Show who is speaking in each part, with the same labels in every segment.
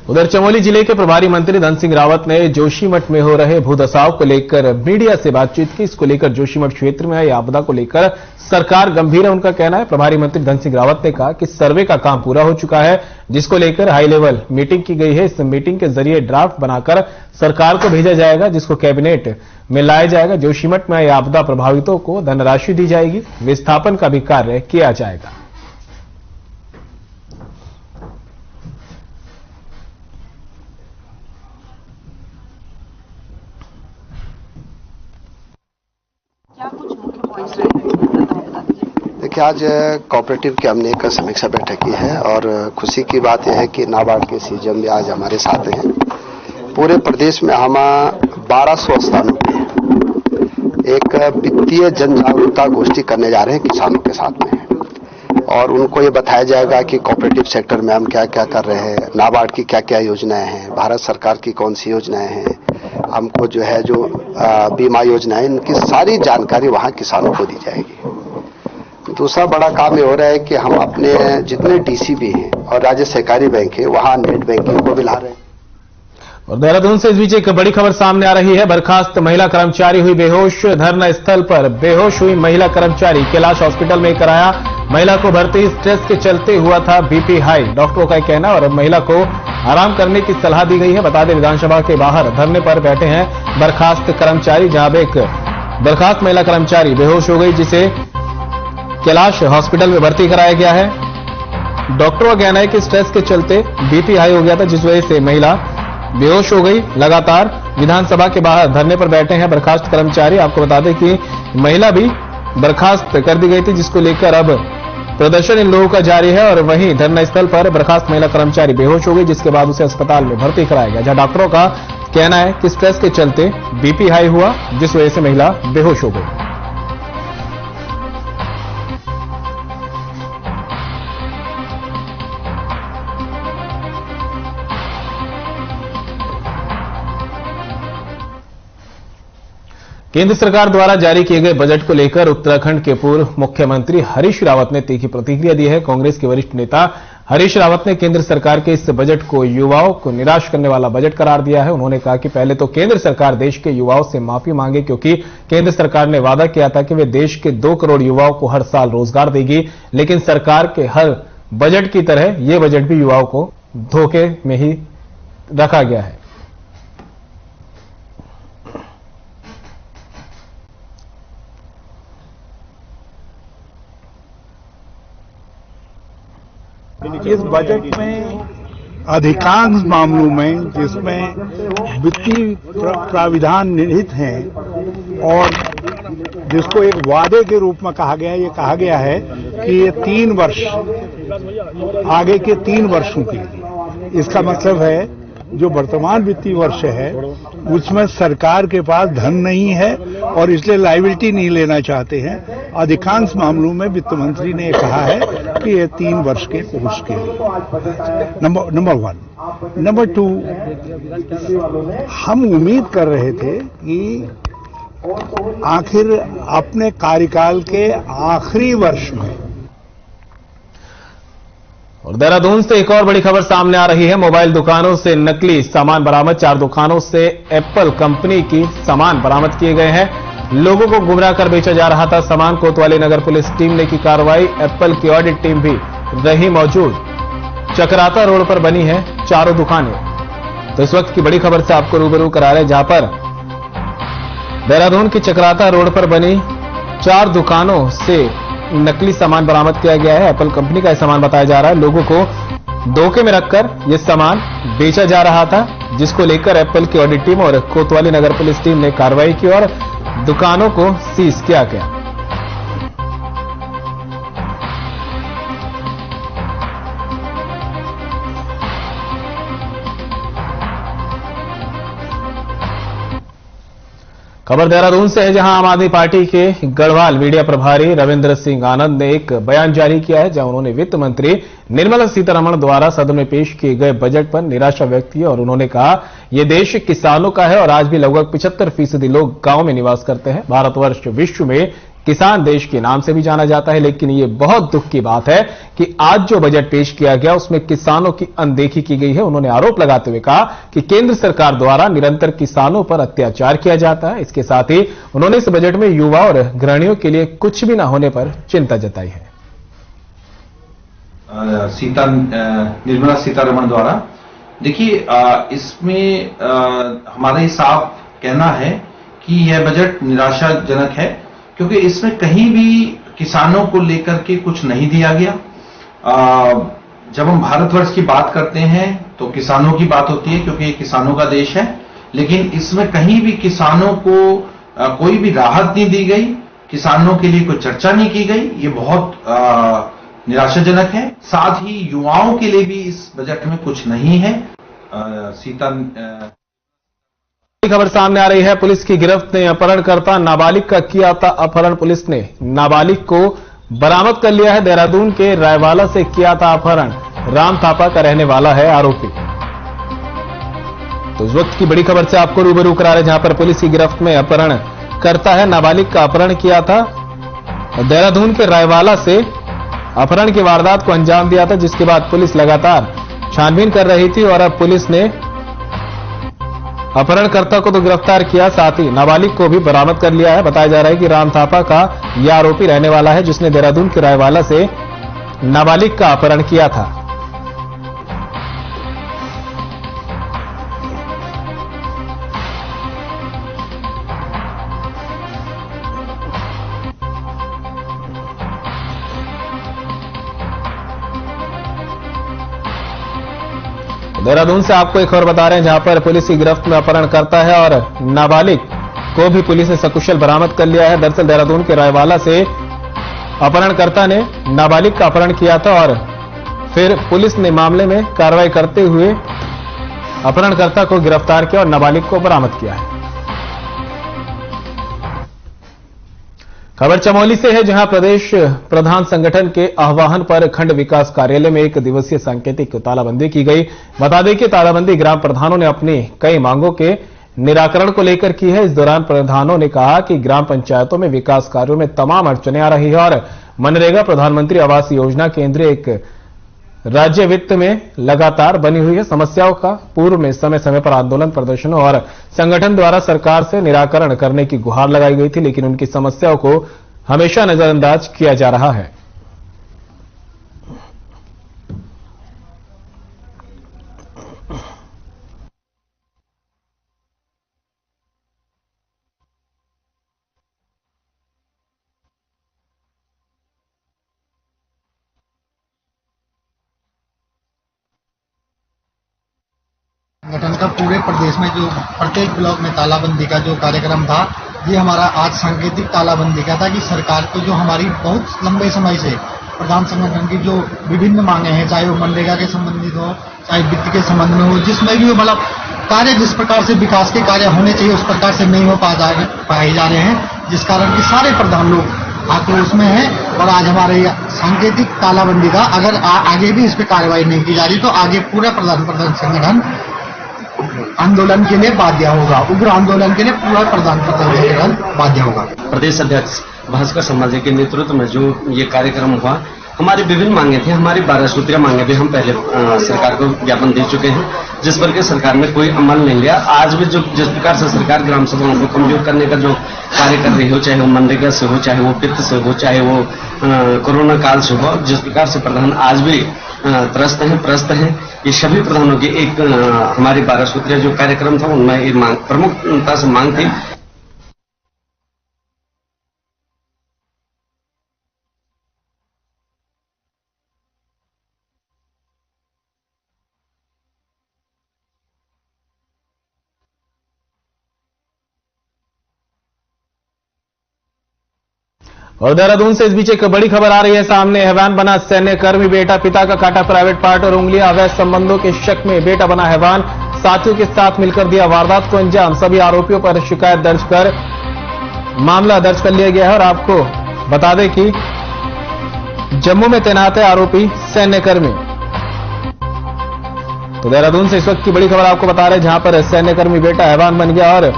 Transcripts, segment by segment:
Speaker 1: उधर चमोली जिले के प्रभारी मंत्री धन सिंह रावत ने जोशीमठ में हो रहे भूधसाव को लेकर मीडिया से बातचीत की। इसको लेकर जोशीमठ क्षेत्र में आई आपदा को लेकर सरकार गंभीर है, उनका कहना है। प्रभारी मंत्री धन सिंह रावत ने कहा कि सर्वे का काम पूरा हो चुका है, जिसको लेकर हाई लेवल मीटिंग की गई है। इस मीटिंग के जरिए ड्राफ्ट बनाकर सरकार को भेजा जाएगा, जिसको कैबिनेट में लाया जाएगा। जोशीमठ में आई आपदा प्रभावितों को धनराशि दी जाएगी, विस्थापन का भी कार्य किया जाएगा।
Speaker 2: देखिए, आज कोऑपरेटिव की हमने एक समीक्षा बैठक की है और खुशी की बात यह है कि नाबार्ड के सीएम भी आज हमारे साथ हैं। पूरे प्रदेश में हम 1200 स्थानों पे एक वित्तीय जन जागरूकता गोष्ठी करने जा रहे हैं किसानों के साथ में, और उनको ये बताया जाएगा कि कोऑपरेटिव सेक्टर में हम क्या क्या कर रहे हैं, नाबार्ड की क्या क्या योजनाएं हैं, भारत सरकार की कौन सी योजनाएं हैं, हमको जो है जो बीमा योजनाएं, इनकी सारी जानकारी वहां किसानों को दी जाएगी। दूसरा बड़ा काम ये हो रहा है कि हम अपने जितने डीसीबी हैं और राज्य सहकारी बैंक है वहां नेट बैंकिंग को भी ला रहे हैं।
Speaker 1: और देहरादून से इस बीच एक बड़ी खबर सामने आ रही है। बर्खास्त महिला कर्मचारी हुई बेहोश। धरना स्थल पर बेहोश हुई महिला कर्मचारी कैलाश हॉस्पिटल में कराया। महिला को भर्ती स्ट्रेस के चलते हुआ था बीपी हाई, डॉक्टरों का कहना, और महिला को आराम करने की सलाह दी गई है। बता दें, विधानसभा के बाहर धरने पर बैठे हैं बर्खास्त कर्मचारी, जहां एक बर्खास्त महिला कर्मचारी बेहोश हो गई, जिसे कैलाश हॉस्पिटल में भर्ती कराया गया है। डॉक्टरों का कहना है कि स्ट्रेस के चलते बीपी हाई हो गया था, जिस वजह से महिला बेहोश हो गई। लगातार विधानसभा के बाहर धरने पर बैठे हैं बर्खास्त कर्मचारी। आपको बता दें कि महिला भी बर्खास्त कर दी गई थी, जिसको लेकर अब प्रदर्शन इन लोगों का जारी है। और वहीं धरना स्थल पर बर्खास्त महिला कर्मचारी बेहोश हो गई, जिसके बाद उसे अस्पताल में भर्ती कराया गया, जहां डॉक्टरों का कहना है कि स्ट्रेस के चलते बीपी हाई हुआ, जिस वजह से महिला बेहोश हो गई। केंद्र सरकार द्वारा जारी किए गए बजट को लेकर उत्तराखंड के पूर्व मुख्यमंत्री हरीश रावत ने तीखी प्रतिक्रिया दी है। कांग्रेस के वरिष्ठ नेता हरीश रावत ने केंद्र सरकार के इस बजट को युवाओं को निराश करने वाला बजट करार दिया है। उन्होंने कहा कि पहले तो केंद्र सरकार देश के युवाओं से माफी मांगे, क्योंकि केंद्र सरकार ने वादा किया था कि वे देश के 2 करोड़ युवाओं को हर साल रोजगार देगी, लेकिन सरकार के हर बजट की तरह यह बजट भी युवाओं को धोखे में ही रखा गया है।
Speaker 3: इस बजट में अधिकांश मामलों में जिसमें वित्तीय प्राविधान निहित हैं और जिसको एक वादे के रूप में कहा गया है, ये कहा गया है कि ये 3 वर्ष आगे के 3 वर्षों के लिए, इसका मतलब है जो वर्तमान वित्तीय वर्ष है उसमें सरकार के पास धन नहीं है और इसलिए लायबिलिटी नहीं लेना चाहते हैं। अधिकांश मामलों में वित्त मंत्री ने कहा है कि ये 3 वर्ष के कोर्स के लिए। नंबर 1। नंबर 2, हम उम्मीद कर रहे थे कि आखिर अपने कार्यकाल के आखिरी वर्ष में।
Speaker 1: और देहरादून से एक और बड़ी खबर सामने आ रही है। मोबाइल दुकानों से नकली सामान बरामद। 4 दुकानों से एप्पल कंपनी की सामान बरामद किए गए हैं। लोगों को गुमराह कर बेचा जा रहा था सामान। कोतवाली नगर पुलिस टीम ने की कार्रवाई। एप्पल की ऑडिट टीम भी रही मौजूद। चक्राता रोड पर बनी है 4 दुकानें। तो इस वक्त की बड़ी खबर से आपको रूबरू करा रहे हैं, जहां पर देहरादून की चक्राता रोड पर बनी 4 दुकानों से नकली सामान बरामद किया गया है। एप्पल कंपनी का यह सामान बताया जा रहा है। लोगों को धोखे में रखकर यह सामान बेचा जा रहा था, जिसको लेकर एप्पल की ऑडिट टीम और कोतवाली नगर पुलिस टीम ने कार्रवाई की और दुकानों को सीज किया गया। खबर देहरादून से है, जहां आम आदमी पार्टी के गढ़वाल मीडिया प्रभारी रविंद्र सिंह आनंद ने एक बयान जारी किया है, जहां उन्होंने वित्त मंत्री निर्मला सीतारमण द्वारा सदन में पेश किए गए बजट पर निराशा व्यक्त की और उन्होंने कहा यह देश किसानों का है और आज भी लगभग 75% लोग गांव में निवास करते हैं। भारतवर्ष विश्व में किसान देश के नाम से भी जाना जाता है। लेकिन ये बहुत दुख की बात है कि आज जो बजट पेश किया गया उसमें किसानों की अनदेखी की गई है। उन्होंने आरोप लगाते हुए कहा कि केंद्र सरकार द्वारा निरंतर किसानों पर अत्याचार किया जाता है। इसके साथ ही उन्होंने इस बजट में युवा और गृहिणियों के लिए कुछ भी न होने पर चिंता जताई है।
Speaker 4: निर्मला सीतारमण द्वारा देखिए, इसमें हमारा ही साफ कहना है कि यह बजट निराशाजनक है, क्योंकि इसमें कहीं भी किसानों को लेकर के कुछ नहीं दिया गया। जब हम भारतवर्ष की बात करते हैं तो किसानों की बात होती है, क्योंकि ये किसानों का देश है, लेकिन इसमें कहीं भी किसानों को कोई भी राहत नहीं दी गई, किसानों के लिए कोई चर्चा नहीं की गई। ये बहुत निराशाजनक है। साथ ही युवाओं के लिए भी इस बजट में कुछ नहीं है।
Speaker 1: खबर सामने आ रही है, पुलिस की गिरफ्त ने अपहरणकर्ता नाबालिग का किया था अपहरण। पुलिस ने नाबालिग को बरामद कर लिया है। देहरादून के रायवाला से किया था अपहरण। राम थापा का रहने वाला है आरोपी। तो इस वक्त की बड़ी खबर से आपको रूबरू करा रहे, जहां पर पुलिस की गिरफ्त में अपहरण करता है। नाबालिग का अपहरण किया था। देहरादून के रायवाला से अपहरण की वारदात को अंजाम दिया था, जिसके बाद पुलिस लगातार छानबीन कर रही थी और अब पुलिस ने अपहरणकर्ता को तो गिरफ्तार किया, साथ ही नाबालिग को भी बरामद कर लिया है। बताया जा रहा है कि राम थापा का यह आरोपी रहने वाला है, जिसने देहरादून के रायवाला से नाबालिग का अपहरण किया था। देहरादून से आपको एक खबर बता रहे हैं, जहां पर पुलिस की गिरफ्त में अपहरण करता है और नाबालिग को भी पुलिस ने सकुशल बरामद कर लिया है। दरअसल देहरादून के रायवाला से अपहरणकर्ता ने नाबालिग का अपहरण किया था और फिर पुलिस ने मामले में कार्रवाई करते हुए अपहरणकर्ता को गिरफ्तार किया और नाबालिग को बरामद किया है। खबर चमोली से है, जहां प्रदेश प्रधान संगठन के आह्वान पर खंड विकास कार्यालय में 1 दिवसीय सांकेतिक तालाबंदी की गई। बता दें कि तालाबंदी ग्राम प्रधानों ने अपनी कई मांगों के निराकरण को लेकर की है। इस दौरान प्रधानों ने कहा कि ग्राम पंचायतों में विकास कार्यों में तमाम अड़चनें आ रही है और मनरेगा, प्रधानमंत्री आवास योजना, केंद्रीय एक राज्य वित्त में लगातार बनी हुई है। समस्याओं का पूर्व में समय समय पर आंदोलन, प्रदर्शनों और संगठन द्वारा सरकार से निराकरण करने की गुहार लगाई गई थी, लेकिन उनकी समस्याओं को हमेशा नजरअंदाज किया जा रहा है।
Speaker 5: संगठन का पूरे प्रदेश में जो प्रत्येक ब्लॉक में तालाबंदी का जो कार्यक्रम था, ये हमारा आज सांकेतिक तालाबंदी का था कि सरकार को जो हमारी बहुत लंबे समय से प्रधान संगठन की जो विभिन्न मांगे हैं, चाहे वो मनरेगा के संबंधित हो, चाहे वित्त के संबंध में हो, जिसमें भी मतलब कार्य जिस प्रकार से विकास के कार्य होने चाहिए उस प्रकार से नहीं हो पाए जा रहे हैं, जिस कारण कि सारे प्रधान लोग आक्रोश में है। और आज हमारे सांकेतिक तालाबंदी का अगर आगे भी इस पर कार्रवाई नहीं की जा रही तो आगे पूरा प्रधान संगठन आंदोलन के लिए बाध्य होगा, उग्र आंदोलन के लिए पूरा प्रधान संगठन बाध्य होगा।
Speaker 6: प्रदेश अध्यक्ष भास्कर समाजी के नेतृत्व में जो ये कार्यक्रम हुआ, हमारी विभिन्न मांगे थी, हमारी 12 सूत्रीय मांगे भी हम पहले सरकार को ज्ञापन दे चुके हैं, जिस पर कि सरकार ने कोई अमल नहीं लिया। आज भी जो जिस प्रकार से सरकार ग्राम सभाओं को कमजोर करने का जो कार्य कर रही हो, चाहे वो मनरेगा से हो, चाहे वो वित्त से हो, चाहे वो कोरोना काल से हो, जिस प्रकार से प्रधान आज भी त्रस्त हैं, ये सभी प्रधानों की एक हमारी 12 सूत्रीय जो कार्यक्रम था उनमें ये मांग प्रमुखता से मांग थी।
Speaker 1: और देहरादून से इस बीच एक बड़ी खबर आ रही है सामने। हैवान बना सैन्यकर्मी, बेटा पिता का काटा प्राइवेट पार्ट और उंगलियां। अवैध संबंधों के शक में बेटा बना हैवान, साथियों के साथ मिलकर दिया वारदात को अंजाम। सभी आरोपियों पर शिकायत दर्ज कर मामला दर्ज कर लिया गया है। और आपको बता दें कि जम्मू में तैनात है आरोपी सैन्यकर्मी। तो देहरादून से इस वक्त की बड़ी खबर आपको बता रहे हैं, जहां पर सैन्यकर्मी बेटा हैवान बन गया और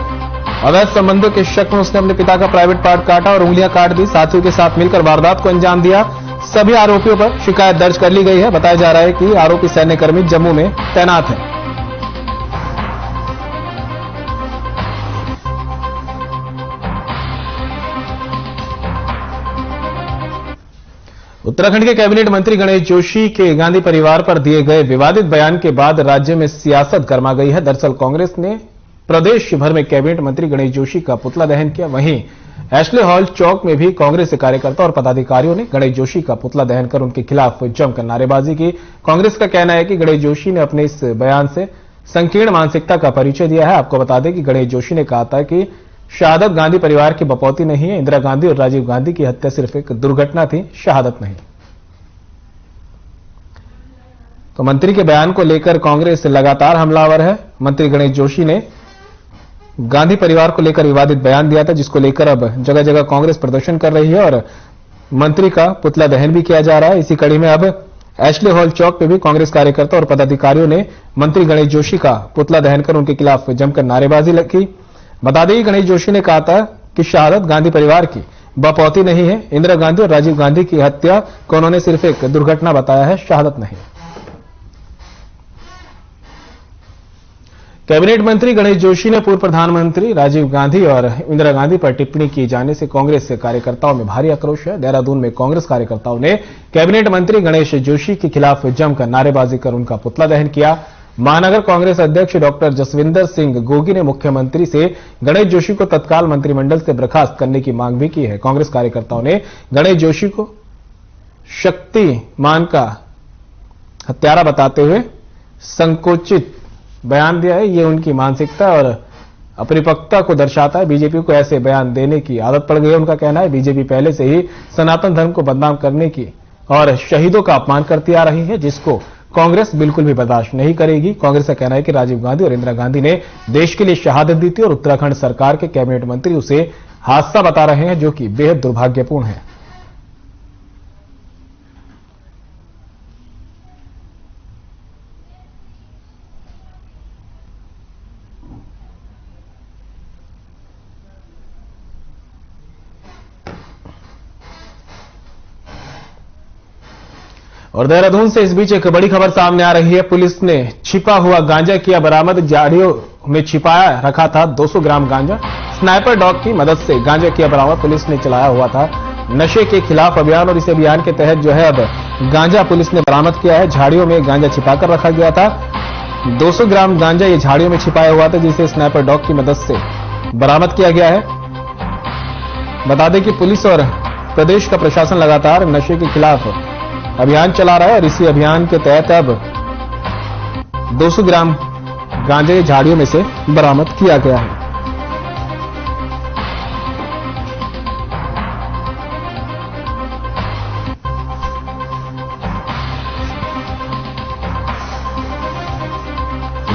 Speaker 1: अवैध संबंधों के शक में उसने अपने पिता का प्राइवेट पार्ट काटा और उंगलियां काट दी। साथियों के साथ मिलकर वारदात को अंजाम दिया। सभी आरोपियों पर शिकायत दर्ज कर ली गई है। बताया जा रहा है कि आरोपी सैन्यकर्मी जम्मू में तैनात है। उत्तराखंड के कैबिनेट मंत्री गणेश जोशी के गांधी परिवार पर दिए गए विवादित बयान के बाद राज्य में सियासत गर्मा गई है। दरअसल कांग्रेस ने प्रदेश भर में कैबिनेट मंत्री गणेश जोशी का पुतला दहन किया। वहीं एशले हॉल चौक में भी कांग्रेस कार्यकर्ता और पदाधिकारियों ने गणेश जोशी का पुतला दहन कर उनके खिलाफ जमकर नारेबाजी की। कांग्रेस का कहना है कि गणेश जोशी ने अपने इस बयान से संकीर्ण मानसिकता का परिचय दिया है। आपको बता दें कि गणेश जोशी ने कहा था कि शहादत गांधी परिवार की बपौती नहीं है। इंदिरा गांधी और राजीव गांधी की हत्या सिर्फ एक दुर्घटना थी, शहादत नहीं। तो मंत्री के बयान को लेकर कांग्रेस लगातार हमलावर है। मंत्री गणेश जोशी ने गांधी परिवार को लेकर विवादित बयान दिया था, जिसको लेकर अब जगह जगह कांग्रेस प्रदर्शन कर रही है और मंत्री का पुतला दहन भी किया जा रहा है। इसी कड़ी में अब एशले हॉल चौक पे भी कांग्रेस कार्यकर्ता और पदाधिकारियों ने मंत्री गणेश जोशी का पुतला दहन कर उनके खिलाफ जमकर नारेबाजी की। बता दें कि गणेश जोशी ने कहा था कि शहादत गांधी परिवार की बपौती नहीं है। इंदिरा गांधी और राजीव गांधी की हत्या को उन्होंने सिर्फ एक दुर्घटना बताया है, शहादत नहीं। कैबिनेट मंत्री गणेश जोशी ने पूर्व प्रधानमंत्री राजीव गांधी और इंदिरा गांधी पर टिप्पणी किए जाने से कांग्रेस कार्यकर्ताओं में भारी आक्रोश है। देहरादून में कांग्रेस कार्यकर्ताओं ने कैबिनेट मंत्री गणेश जोशी के खिलाफ जमकर नारेबाजी कर उनका पुतला दहन किया। महानगर कांग्रेस अध्यक्ष डॉक्टर जसविंदर सिंह गोगी ने मुख्यमंत्री से गणेश जोशी को तत्काल मंत्रिमंडल से बर्खास्त करने की मांग भी की है। कांग्रेस कार्यकर्ताओं ने गणेश जोशी को शक्तिमान का हत्यारा बताते हुए संकोचित बयान दिया है। ये उनकी मानसिकता और अपरिपक्वता को दर्शाता है। बीजेपी को ऐसे बयान देने की आदत पड़ गई है, उनका कहना है। बीजेपी पहले से ही सनातन धर्म को बदनाम करने की और शहीदों का अपमान करती आ रही है, जिसको कांग्रेस बिल्कुल भी बर्दाश्त नहीं करेगी। कांग्रेस का कहना है कि राजीव गांधी और इंदिरा गांधी ने देश के लिए शहादत दी थी और उत्तराखंड सरकार के कैबिनेट मंत्री उसे हादसा बता रहे हैं, जो कि बेहद दुर्भाग्यपूर्ण है। और देहरादून से इस बीच एक बड़ी खबर सामने आ रही है। पुलिस ने छिपा हुआ गांजा किया बरामद। झाड़ियों में छिपाया रखा था 200 ग्राम गांजा। स्नाइपर डॉग की मदद से गांजा किया बरामद। पुलिस ने चलाया हुआ था नशे के खिलाफ अभियान और इस अभियान के तहत जो है अब गांजा पुलिस ने बरामद किया है। झाड़ियों में गांजा छिपाकर रखा गया था। 200 ग्राम गांजा ये झाड़ियों में छिपाया हुआ था, जिसे स्नाइपर डॉग की मदद से बरामद किया गया है। बता दें कि पुलिस और प्रदेश का प्रशासन लगातार नशे के खिलाफ अभियान चला रहा है और इसी अभियान के तहत अब 200 ग्राम गांजे झाड़ियों में से बरामद किया गया है।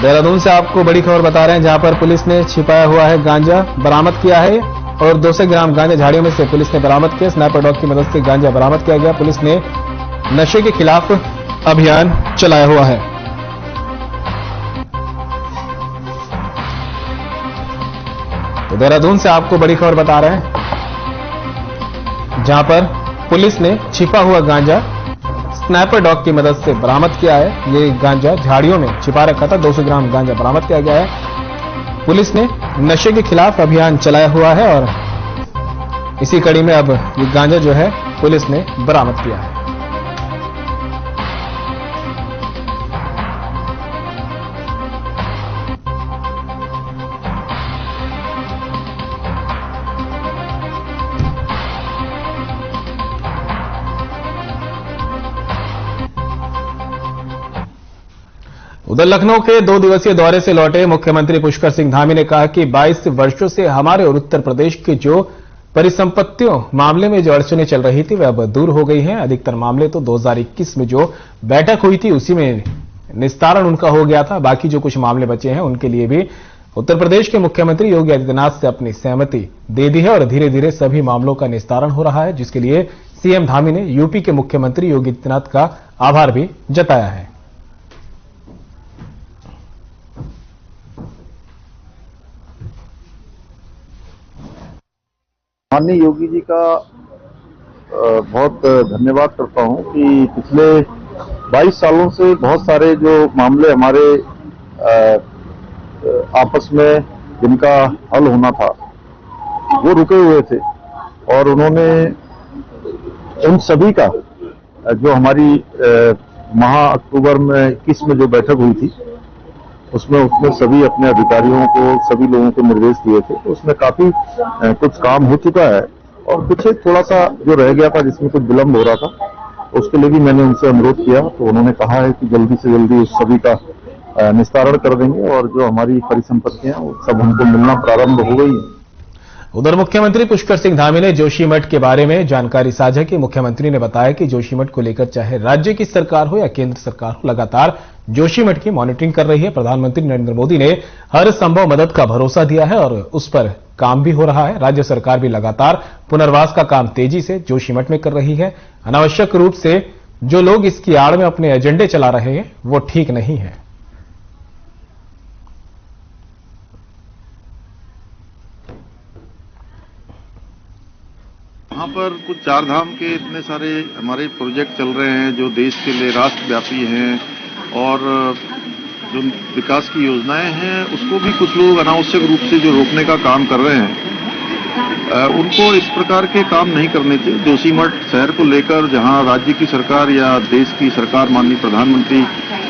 Speaker 1: देहरादून से आपको बड़ी खबर बता रहे हैं, जहां पर पुलिस ने छिपाया हुआ है गांजा बरामद किया है और 200 ग्राम गांजा झाड़ियों में से पुलिस ने बरामद किया। स्नाइपर डॉग की मदद से गांजा बरामद किया गया। पुलिस ने नशे के खिलाफ अभियान चलाया हुआ है। तो देहरादून से आपको बड़ी खबर बता रहे हैं, जहां पर पुलिस ने छिपा हुआ गांजा स्नाइपर डॉग की मदद से बरामद किया है। ये गांजा झाड़ियों में छिपा रखा था। 200 ग्राम गांजा बरामद किया गया है। पुलिस ने नशे के खिलाफ अभियान चलाया हुआ है और इसी कड़ी में अब ये गांजा जो है पुलिस ने बरामद किया है। उधर लखनऊ के 2 दिवसीय दौरे से लौटे मुख्यमंत्री पुष्कर सिंह धामी ने कहा कि 22 वर्षों से हमारे और उत्तर प्रदेश के जो परिसंपत्तियों मामले में जो अड़चनें चल रही थी वह अब दूर हो गई हैं। अधिकतर मामले तो 2021 में जो बैठक हुई थी उसी में निस्तारण उनका हो गया था। बाकी जो कुछ मामले बचे हैं उनके लिए भी उत्तर प्रदेश के मुख्यमंत्री योगी आदित्यनाथ से अपनी सहमति दे दी है और धीरे धीरे सभी मामलों का निस्तारण हो रहा है, जिसके लिए सीएम धामी ने यूपी के मुख्यमंत्री योगी आदित्यनाथ का आभार भी जताया है।
Speaker 7: माननीय योगी जी का बहुत धन्यवाद करता हूं कि पिछले 22 सालों से बहुत सारे जो मामले हमारे आपस में जिनका हल होना था वो रुके हुए थे और उन्होंने उन सभी का जो हमारी अक्टूबर में 21 में जो बैठक हुई थी उसमें सभी अपने अधिकारियों को सभी लोगों को निर्देश दिए थे। तो उसमें काफी कुछ काम हो चुका है और कुछ थोड़ा सा जो रह गया था जिसमें कुछ विलम्ब हो रहा था उसके लिए भी मैंने उनसे अनुरोध किया। तो उन्होंने कहा है कि जल्दी से जल्दी उस सभी का निस्तारण कर देंगे और जो हमारी परिसंपत्तियां वो सब हमको मिलना प्रारंभ हो गई है।
Speaker 1: उधर मुख्यमंत्री पुष्कर सिंह धामी ने जोशीमठ के बारे में जानकारी साझा की। मुख्यमंत्री ने बताया कि जोशीमठ को लेकर चाहे राज्य की सरकार हो या केंद्र सरकार हो लगातार जोशीमठ की मॉनिटरिंग कर रही है। प्रधानमंत्री नरेंद्र मोदी ने हर संभव मदद का भरोसा दिया है और उस पर काम भी हो रहा है। राज्य सरकार भी लगातार पुनर्वास का काम तेजी से जोशीमठ में कर रही है। अनावश्यक रूप से जो लोग इसकी आड़ में अपने एजेंडे चला रहे हैं वो ठीक नहीं है।
Speaker 8: वहाँ पर कुछ चार धाम के इतने सारे हमारे प्रोजेक्ट चल रहे हैं जो देश के लिए राष्ट्रव्यापी हैं और जो विकास की योजनाएं हैं उसको भी कुछ लोग अनावश्यक रूप से जो रोकने का काम कर रहे हैं उनको इस प्रकार के काम नहीं करने चाहिए। जोशीमठ शहर को लेकर जहां राज्य की सरकार या देश की सरकार माननीय प्रधानमंत्री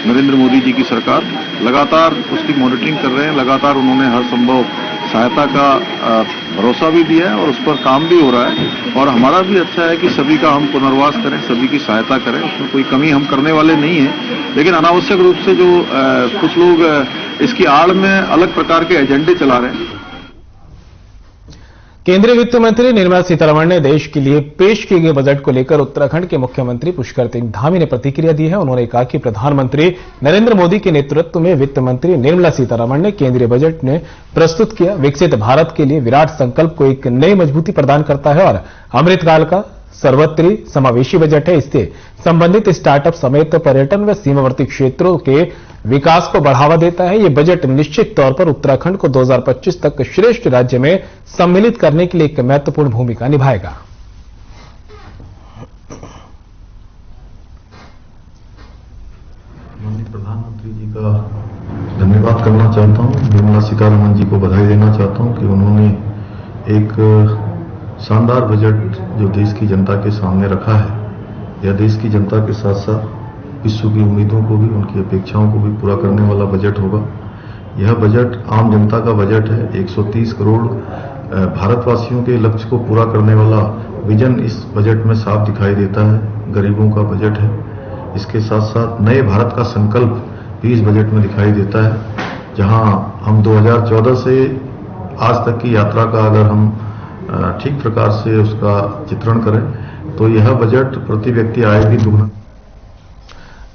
Speaker 8: नरेंद्र मोदी जी की सरकार लगातार उसकी मॉनिटरिंग कर रहे हैं, लगातार उन्होंने हर संभव सहायता का भरोसा भी दिया है और उस पर काम भी हो रहा है और हमारा भी अच्छा है कि सभी का हम पुनर्वास करें, सभी की सहायता करें, उसमें कोई कमी हम करने वाले नहीं है। लेकिन अनावश्यक रूप से जो कुछ लोग इसकी आड़ में अलग प्रकार के एजेंडे चला रहे हैं।
Speaker 1: केंद्रीय वित्त मंत्री निर्मला सीतारमण ने देश के लिए पेश किए गए बजट को लेकर उत्तराखंड के मुख्यमंत्री पुष्कर सिंह धामी ने प्रतिक्रिया दी है। उन्होंने कहा कि प्रधानमंत्री नरेंद्र मोदी के नेतृत्व में वित्त मंत्री निर्मला सीतारमण ने केंद्रीय बजट ने प्रस्तुत किया विकसित भारत के लिए विराट संकल्प को एक नई मजबूती प्रदान करता है और अमृतकाल का सर्वत्री समावेशी बजट है। इससे संबंधित स्टार्टअप समेत पर्यटन व सीमावर्ती क्षेत्रों के विकास को बढ़ावा देता है। ये बजट निश्चित तौर पर उत्तराखंड को 2025 तक श्रेष्ठ राज्य में सम्मिलित करने के लिए एक महत्वपूर्ण भूमिका निभाएगा।
Speaker 9: माननीय प्रधानमंत्री जी का धन्यवाद करना चाहता हूं, निर्मला सीतारमण जी को बधाई देना चाहता हूं कि उन्होंने एक शानदार बजट जो देश की जनता के सामने रखा है। यह देश की जनता के साथ साथ विश्व की उम्मीदों को भी, उनकी अपेक्षाओं को भी पूरा करने वाला बजट होगा। यह बजट आम जनता का बजट है। 130 करोड़ भारतवासियों के लक्ष्य को पूरा करने वाला विजन इस बजट में साफ दिखाई देता है। गरीबों का बजट है। इसके साथ साथ नए भारत का संकल्प भी इस बजट में दिखाई देता है। जहां हम 2014 से आज तक की यात्रा का अगर हम ठीक प्रकार से उसका चित्रण करें तो यह बजट प्रति व्यक्ति आय भी दुगना।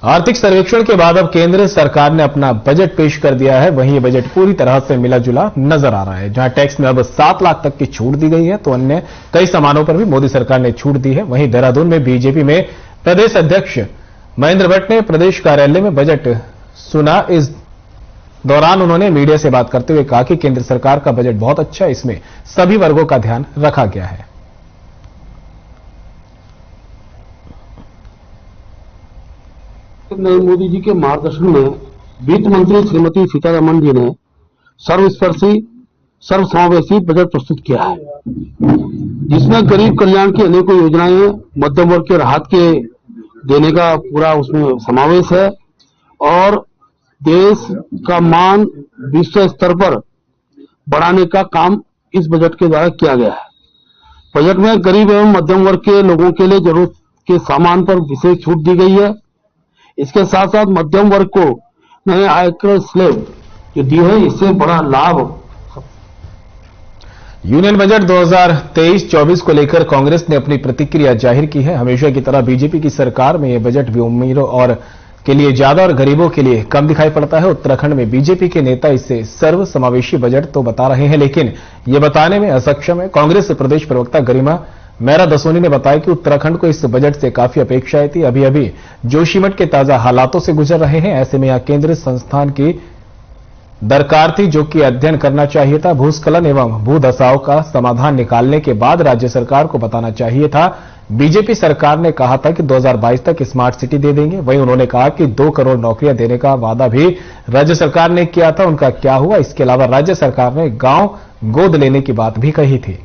Speaker 1: आर्थिक सर्वेक्षण के बाद अब केंद्र सरकार ने अपना बजट पेश कर दिया है। वहीं ये बजट पूरी तरह से मिला जुला नजर आ रहा है। जहां टैक्स में अब 7 लाख तक की छूट दी गई है तो अन्य कई सामानों पर भी मोदी सरकार ने छूट दी है। वहीं देहरादून में बीजेपी में प्रदेश अध्यक्ष महेंद्र भट्ट ने प्रदेश कार्यालय में बजट सुना। इस दौरान उन्होंने मीडिया से बात करते हुए कहा कि केंद्र सरकार का बजट बहुत अच्छा है, इसमें सभी वर्गों का ध्यान रखा गया है।
Speaker 10: नरेंद्र मोदी जी के मार्गदर्शन में वित्त मंत्री श्रीमती सीतारमण जी ने सर्वस्पर्शी सर्वसमावेशी बजट प्रस्तुत किया है, जिसमें गरीब कल्याण की अनेकों योजनाएं, मध्यम वर्ग के राहत के देने का पूरा उसमें समावेश है और देश का मान विश्व स्तर पर बढ़ाने का काम इस बजट के द्वारा किया गया है। बजट में गरीब एवं मध्यम वर्ग के लोगों के लिए जरूरत के सामान पर विशेष छूट दी गई है। इसके साथ साथ मध्यम वर्ग को नए आयकर स्लैब जो दी है, इससे बड़ा लाभ।
Speaker 1: यूनियन बजट 2023-24 को लेकर कांग्रेस ने अपनी प्रतिक्रिया जाहिर की है। हमेशा की तरह बीजेपी की सरकार में यह बजट भी अमीरों और के लिए ज्यादा और गरीबों के लिए कम दिखाई पड़ता है। उत्तराखंड में बीजेपी के नेता इसे सर्व समावेशी बजट तो बता रहे हैं, लेकिन ये बताने में असक्षम है। कांग्रेस प्रदेश प्रवक्ता गरिमा मेहरा दसोनी ने बताया कि उत्तराखंड को इस बजट से काफी अपेक्षाएं थी। अभी अभी जोशीमठ के ताजा हालातों से गुजर रहे हैं। ऐसे में यहां केंद्र संस्थान की दरकार थी, जो कि अध्ययन करना चाहिए था। भूस्खलन एवं भूधसाव का समाधान निकालने के बाद राज्य सरकार को बताना चाहिए था। बीजेपी सरकार ने कहा था कि 2022 तक स्मार्ट सिटी दे देंगे। वहीं उन्होंने कहा कि 2 करोड़ नौकरियां देने का वादा भी राज्य सरकार ने किया था, उनका क्या हुआ? इसके अलावा राज्य सरकार ने गांव गोद लेने की बात भी कही थी।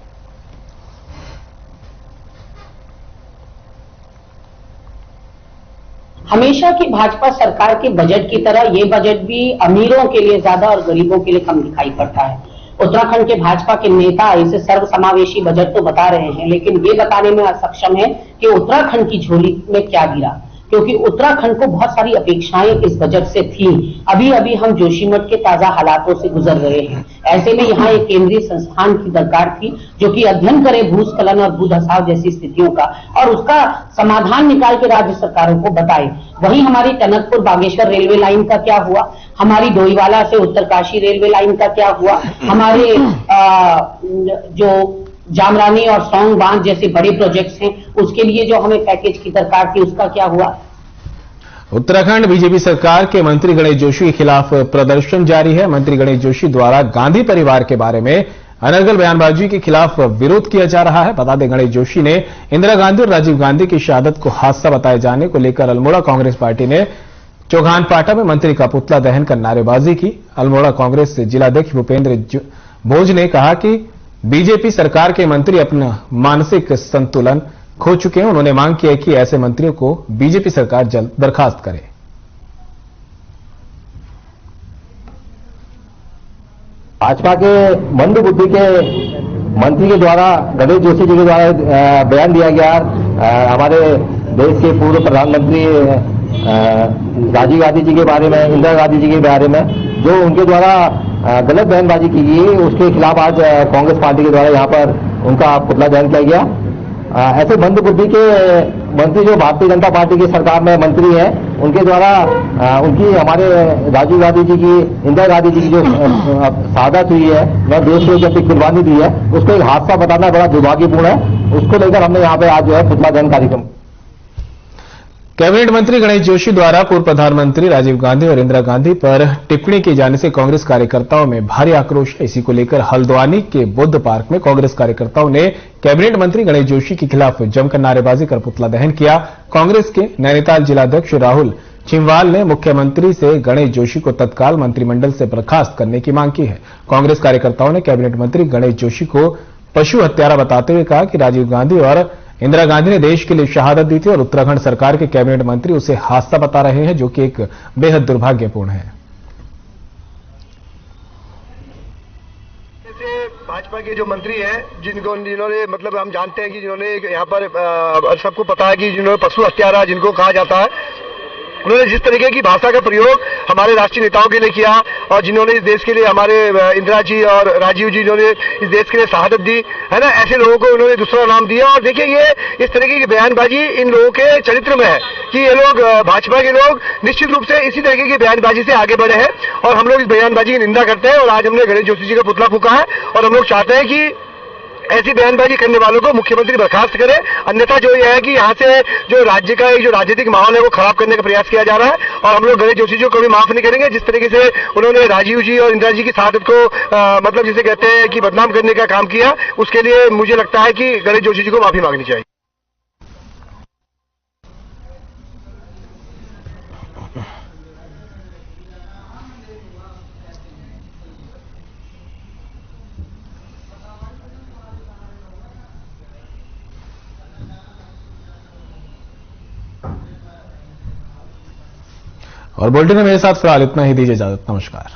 Speaker 11: हमेशा की भाजपा सरकार के बजट की तरह ये बजट भी अमीरों के लिए ज्यादा और गरीबों के लिए कम दिखाई पड़ता है। उत्तराखंड के भाजपा के नेता इसे सर्वसमावेशी बजट तो बता रहे हैं, लेकिन ये बताने में असक्षम है कि उत्तराखंड की झोली में क्या गिरा, क्योंकि उत्तराखंड को बहुत सारी अपेक्षाएं इस बजट से थी। अभी अभी हम जोशीमठ के ताजा हालातों से गुजर रहे हैं। ऐसे में यहाँ एक केंद्रीय संस्थान की दरकार थी, जो कि अध्ययन करे भूस्खलन और भूधसाव जैसी स्थितियों का और उसका समाधान निकाल के राज्य सरकारों को बताए। वहीं हमारी टनकपुर बागेश्वर रेलवे लाइन का क्या हुआ, हमारी डोईवाला से उत्तरकाशी रेलवे लाइन का क्या हुआ, हमारे जो जामरानी और सौंग बांध जैसे बड़े प्रोजेक्ट्स हैं, उसके लिए जो हमें पैकेज की दरकार थी, उसका क्या हुआ?
Speaker 1: उत्तराखंड बीजेपी सरकार के मंत्री गणेश जोशी के खिलाफ प्रदर्शन जारी है। मंत्री गणेश जोशी द्वारा गांधी परिवार के बारे में अनर्गल बयानबाजी के खिलाफ विरोध किया जा रहा है। बता दें, गणेश जोशी ने इंदिरा गांधी और राजीव गांधी की शहादत को हादसा बताए जाने को लेकर अल्मोड़ा कांग्रेस पार्टी ने चौघानपाटा में मंत्री का पुतला दहन कर नारेबाजी की। अल्मोड़ा कांग्रेस जिलाध्यक्ष भूपेंद्र भोज ने कहा कि बीजेपी सरकार के मंत्री अपना मानसिक संतुलन खो चुके हैं। उन्होंने मांग की है कि ऐसे मंत्रियों को बीजेपी सरकार जल्द बर्खास्त करे।
Speaker 12: भाजपा के मंद बुद्धि के मंत्री के द्वारा गणेश जोशी जी के द्वारा बयान दिया गया हमारे देश के पूर्व प्रधानमंत्री राजीव गांधी जी के बारे में, इंदिरा गांधी जी के बारे में जो उनके द्वारा गलत बयानबाजी की गई, उसके खिलाफ आज कांग्रेस पार्टी के द्वारा यहाँ पर उनका पुतला दहन किया गया। ऐसे मंद बुद्धि के मंत्री जो भारतीय जनता पार्टी की सरकार में मंत्री हैं, उनके द्वारा उनकी हमारे राजीव गांधी जी की, इंदिरा गांधी जी की जो शहादत हुई है, वह देश के लिए कुर्बानी दी है, उसको एक हादसा बताना बड़ा दुर्भाग्यपूर्ण है। उसको लेकर हमने यहाँ पे आज जो है पुतला दहन कार्यक्रम।
Speaker 1: कैबिनेट मंत्री गणेश जोशी द्वारा पूर्व प्रधानमंत्री राजीव गांधी और इंदिरा गांधी पर टिप्पणी किए जाने से कांग्रेस कार्यकर्ताओं में भारी आक्रोश है। इसी को लेकर हल्द्वानी के बुद्ध पार्क में कांग्रेस कार्यकर्ताओं ने कैबिनेट मंत्री गणेश जोशी के खिलाफ जमकर नारेबाजी कर पुतला दहन किया। कांग्रेस के नैनीताल जिलाध्यक्ष राहुल छिंवाल ने मुख्यमंत्री से गणेश जोशी को तत्काल मंत्रिमंडल से बर्खास्त करने की मांग की है। कांग्रेस कार्यकर्ताओं ने कैबिनेट मंत्री गणेश जोशी को पशु हत्यारा बताते हुए कहा कि राजीव गांधी और इंदिरा गांधी ने देश के लिए शहादत दी थी और उत्तराखंड सरकार के कैबिनेट मंत्री उसे हादसा बता रहे हैं, जो कि एक बेहद दुर्भाग्यपूर्ण है।
Speaker 13: भाजपा के जो मंत्री हैं, जिन्होंने मतलब हम जानते हैं कि जिन्होंने यहाँ पर सबको पता है कि जिन्होंने पशु हत्यारा जिनको कहा जाता है, उन्होंने जिस तरीके की भाषा का प्रयोग हमारे राष्ट्रीय नेताओं के लिए किया और जिन्होंने इस देश के लिए हमारे इंदिरा जी और राजीव जी जिन्होंने इस देश के लिए शहादत दी है ना, ऐसे लोगों को उन्होंने दूसरा नाम दिया। और देखिए, ये इस तरीके की बयानबाजी इन लोगों के चरित्र में है कि ये लोग, भाजपा के लोग निश्चित रूप से इसी तरीके की बयानबाजी से आगे बढ़े हैं और हम लोग इस बयानबाजी की निंदा करते हैं। और आज हमने गणेश जोशी जी का पुतला फूंका है और हम लोग चाहते हैं कि ऐसी बयानबाजी करने वालों को मुख्यमंत्री बर्खास्त करे। अन्यथा जो यह है कि यहाँ से जो राज्य का एक जो राजनीतिक माहौल है वो खराब करने का प्रयास किया जा रहा है और हम लोग गणेश जोशी जी को कभी माफ नहीं करेंगे। जिस तरीके से उन्होंने राजीव जी और इंदिरा जी की शहादत को मतलब जिसे कहते हैं कि बदनाम करने का काम किया, उसके लिए मुझे लगता है कि गणेश जोशी जी को माफी मांगनी चाहिए।
Speaker 1: और बुलेटिन में मेरे साथ फिलहाल इतना ही। दीजिए इजाजत। नमस्कार।